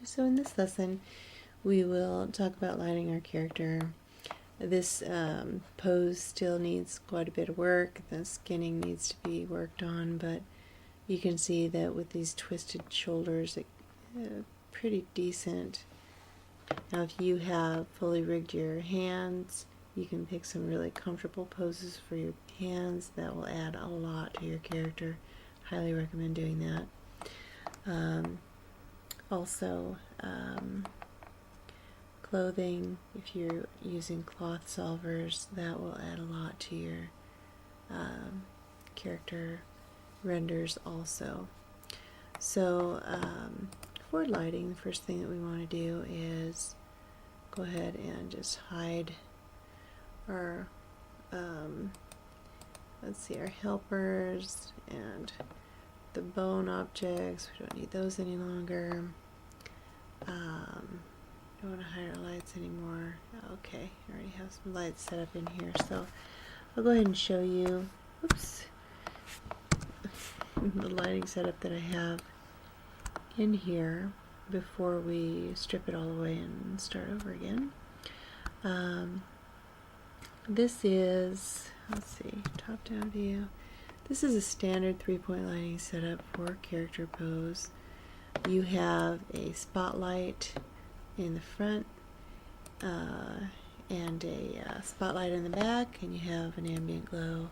So in this lesson, we will talk about lighting our character. This pose still needs quite a bit of work. The skinning needs to be worked on, but you can see that with these twisted shoulders, pretty decent. Now if you have fully rigged your hands, you can pick some really comfortable poses for your hands. That will add a lot to your character. Highly recommend doing that. Also, clothing, if you're using cloth solvers, that will add a lot to your character renders also. So for lighting, the first thing that we want to do is go ahead and just hide our let's see, our helpers and the bone objects. We don't need those any longer. Don't want to hide our lights anymore. Okay, I already have some lights set up in here, so I'll go ahead and show you, oops, the lighting setup that I have in here before we strip it all away and start over again. This is, let's see, top-down view. This is a standard 3-point lighting setup for character pose. You have a spotlight in the front and a spotlight in the back, and you have an ambient glow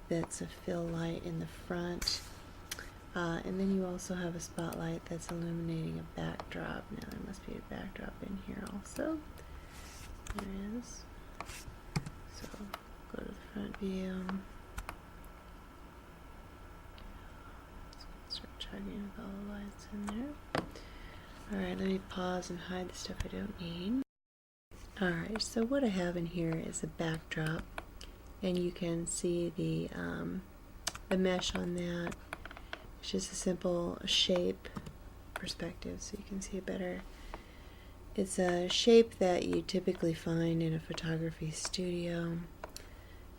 that's a fill light in the front. And then you also have a spotlight that's illuminating a backdrop. Now there must be a backdrop in here also. There is. So go to the front view. Start chugging with all the lights in there. Alright, let me pause and hide the stuff I don't need. Alright, so what I have in here is a backdrop, and you can see the mesh on that. It's just a simple shape perspective, so you can see it better. It's a shape that you typically find in a photography studio.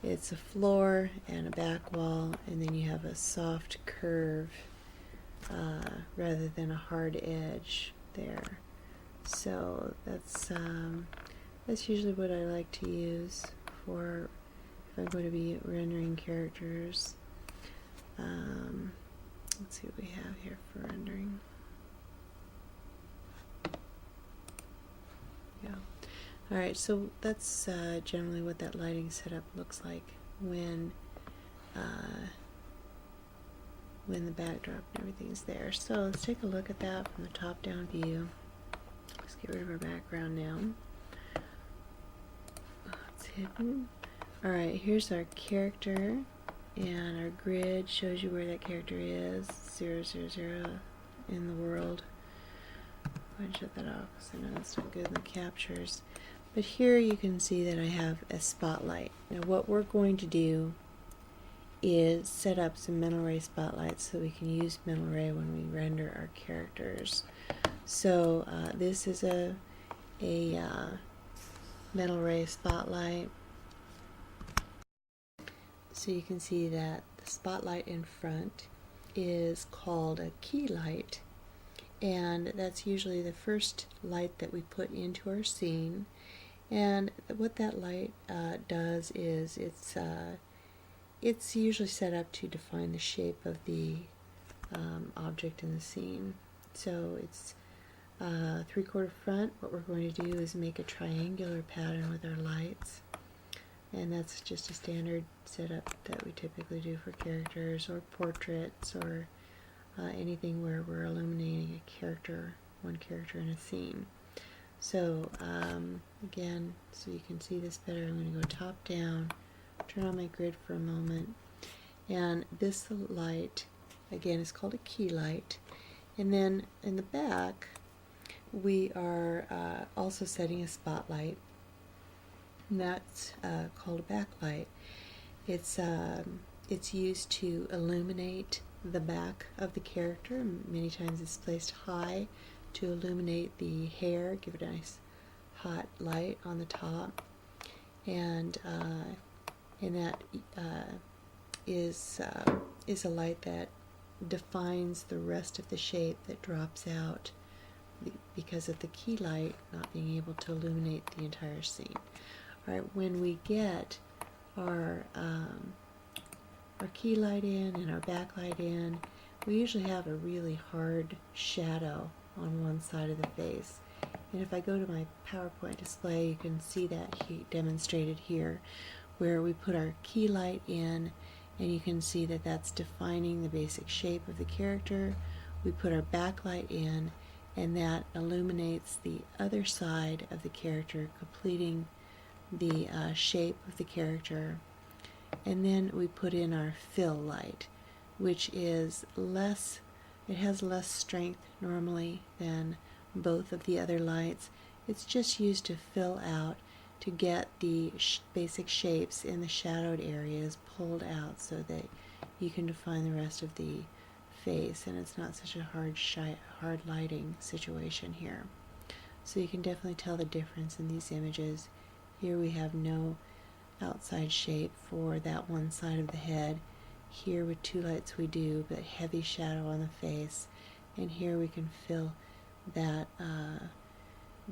It's a floor and a back wall, and then you have a soft curve rather than a hard edge there. So that's usually what I like to use for if I'm going to be rendering characters. Let's see what we have here for rendering. Yeah. Alright, so that's generally what that lighting setup looks like when the backdrop and everything's there. So let's take a look at that from the top-down view. Let's get rid of our background now. It's hidden. Alright, here's our character, and our grid shows you where that character is, 0, 0, 0 in the world. Go ahead and shut that off because I know that's not good in the captures. But here you can see that I have a spotlight. Now what we're going to do is set up some mental ray spotlights so we can use mental ray when we render our characters. So this is a mental ray spotlight. So you can see that the spotlight in front is called a key light, and that's usually the first light that we put into our scene. And what that light does is it's usually set up to define the shape of the object in the scene. So it's 3/4 front. What we're going to do is make a triangular pattern with our lights, and that's just a standard setup that we typically do for characters or portraits or anything where we're illuminating a character, one character in a scene. So again, so you can see this better, I'm going to go top down, turn on my grid for a moment, and this light again is called a key light. And then in the back we are also setting a spotlight, and that's called a backlight. It's used to illuminate the back of the character. Many times it's placed high to illuminate the hair, give it a nice hot light on the top, and that is a light that defines the rest of the shape that drops out because of the key light not being able to illuminate the entire scene. Alright, when we get our key light in and our backlight in, we usually have a really hard shadow on one side of the face. And if I go to my PowerPoint display, you can see that demonstrated here, where we put our key light in, and you can see that that's defining the basic shape of the character. We put our backlight in, and that illuminates the other side of the character, completing the shape of the character. And then we put in our fill light, which is less, it has less strength normally than both of the other lights. It's just used to fill out, to get the basic shapes in the shadowed areas pulled out so that you can define the rest of the face, and it's not such a hard lighting situation here. So you can definitely tell the difference in these images. Here we have no outside shape for that one side of the head. Here with two lights we do, but heavy shadow on the face. And here we can fill that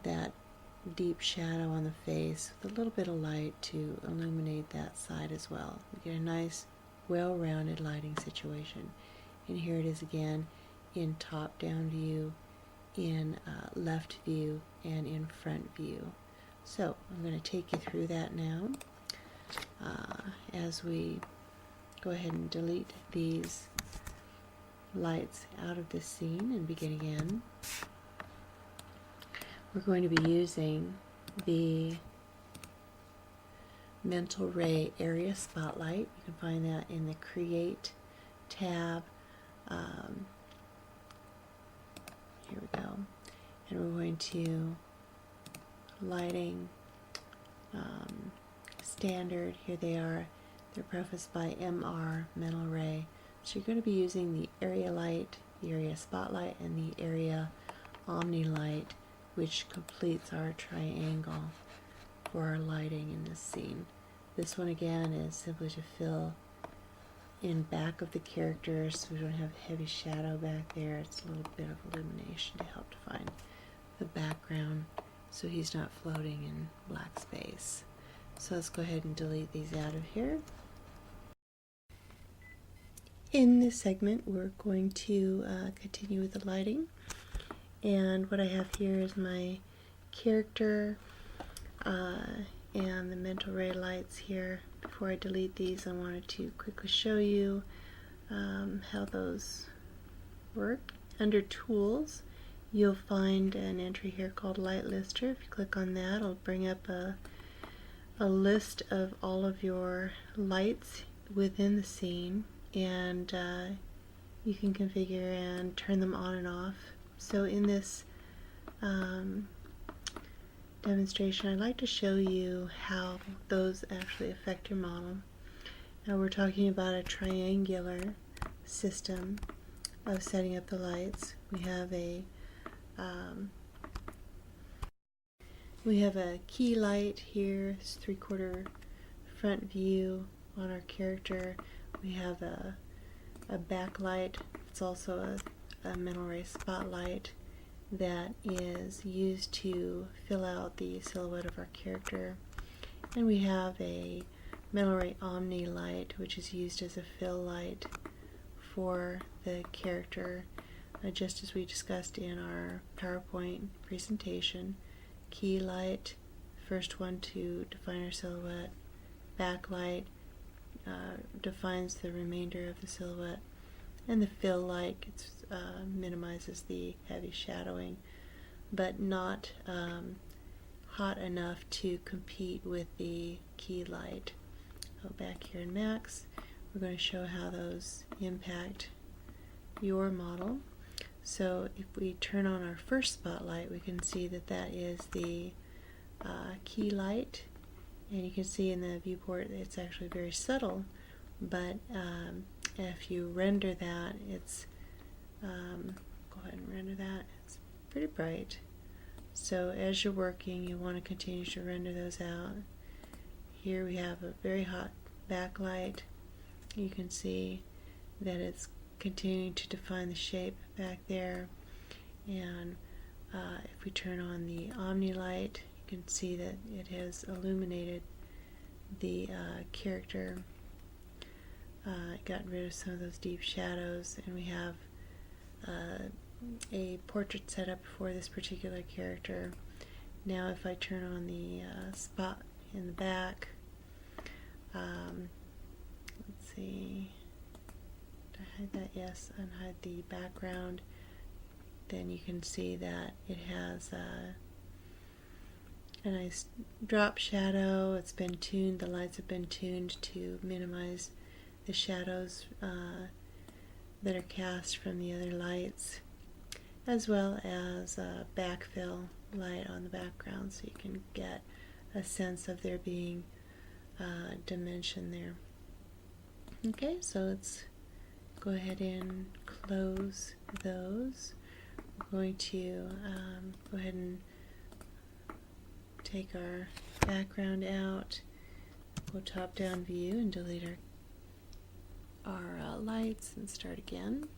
that deep shadow on the face with a little bit of light to illuminate that side as well. We get a nice, well-rounded lighting situation. And here it is again in top-down view, in left view, and in front view. So I'm going to take you through that now as we go ahead and delete these lights out of this scene and begin again. We're going to be using the Mental Ray Area Spotlight. You can find that in the Create tab. Here we go. And we're going to lighting, standard, here they are. They're prefaced by MR, Mental Ray. So you're going to be using the Area Light, the Area Spotlight, and the Area Omni Light, which completes our triangle for our lighting in this scene. This one again is simply to fill in back of the character so we don't have heavy shadow back there. It's a little bit of illumination to help define the background so he's not floating in black space. So let's go ahead and delete these out of here. In this segment we're going to continue with the lighting. And what I have here is my character and the Mental Ray lights here. Before I delete these, I wanted to quickly show you how those work. Under Tools, you'll find an entry here called Light Lister. If you click on that, it'll bring up a list of all of your lights within the scene, and you can configure and turn them on and off. So in this demonstration, I'd like to show you how those actually affect your model. Now we're talking about a triangular system of setting up the lights. We have a key light here. It's 3/4 front view on our character. We have a backlight. It's also a Mental Ray spotlight that is used to fill out the silhouette of our character. And we have a Mental Ray Omni light, which is used as a fill light for the character, just as we discussed in our PowerPoint presentation. Key light, first one to define our silhouette. Backlight defines the remainder of the silhouette. And the fill light minimizes the heavy shadowing, but not hot enough to compete with the key light. So back here in Max, we're going to show how those impact your model. So if we turn on our first spotlight, we can see that that is the key light, and you can see in the viewport it's actually very subtle, but if you render that, it's go ahead and render that, it's pretty bright. So as you're working, you want to continue to render those out. Here we have a very hot backlight. You can see that it's continuing to define the shape back there, and if we turn on the Omnilight, you can see that it has illuminated the character, gotten rid of some of those deep shadows, and we have a portrait set up for this particular character. Now if I turn on the spot in the back, let's see, did I hide that? Yes, unhide the background. Then you can see that it has a nice drop shadow. It's been tuned, the lights have been tuned to minimize the shadows that are cast from the other lights, as well as a backfill light on the background, so you can get a sense of there being dimension there. Okay, so let's go ahead and close those. We're going to go ahead and take our background out, go top down view and delete our lights and start again.